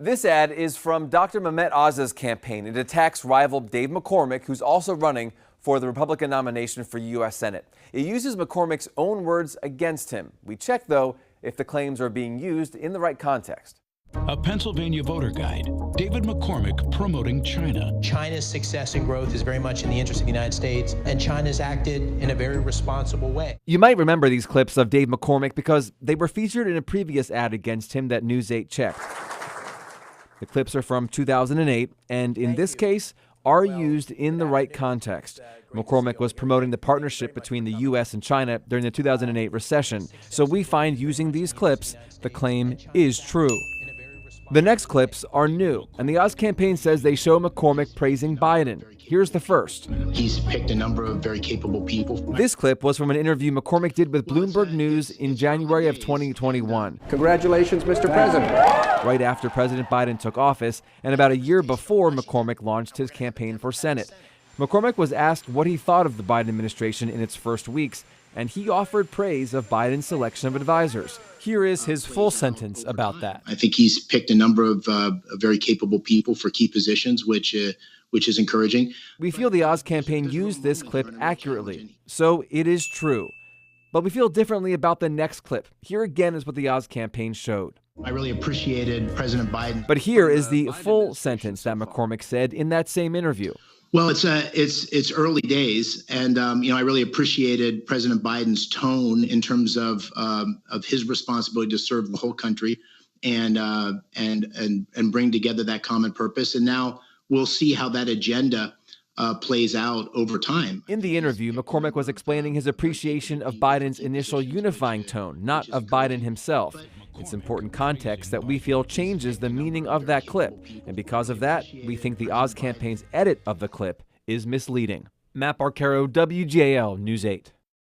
This ad is from Dr. Mehmet Oz's campaign. It attacks rival Dave McCormick, who's also running for the Republican nomination for U.S. Senate. It uses McCormick's own words against him. We check, though, if the claims are being used in the right context. A Pennsylvania voter guide, David McCormick promoting China. China's success and growth is very much in the interest of the United States, and China's acted in a very responsible way. You might remember these clips of Dave McCormick because they were featured in a previous ad against him that News 8 checked. The clips are from 2008, and in this case, are used in the right context. McCormick was promoting the partnership between the U.S. and China during the 2008 recession, so we find using these clips, the claim is true. The next clips are new, and the Oz campaign says they show McCormick praising Biden. Here's the first. He's picked a number of very capable people. This clip was from an interview McCormick did with Bloomberg News in January of 2021. Congratulations, Mr. President. Right after President Biden took office, and about a year before McCormick launched his campaign for Senate. McCormick was asked what he thought of the Biden administration in its first weeks, and he offered praise of Biden's selection of advisors. Here is his full sentence about that. I think he's picked a number of very capable people for key positions, which is encouraging. We feel the Oz campaign used this clip accurately, so it is true. But we feel differently about the next clip. Here again is what the Oz campaign showed. I really appreciated President Biden. But here is the full sentence that McCormick said in that same interview. Well, it's early days, and I really appreciated President Biden's tone in terms of his responsibility to serve the whole country and bring together that common purpose. And now we'll see how that agenda plays out over time. In the interview, McCormick was explaining his appreciation of Biden's initial unifying tone, not of Biden himself. It's important context that we feel changes the meaning of that clip. And because of that, we think the Oz campaign's edit of the clip is misleading. Matt Barcaro, WGAL News 8.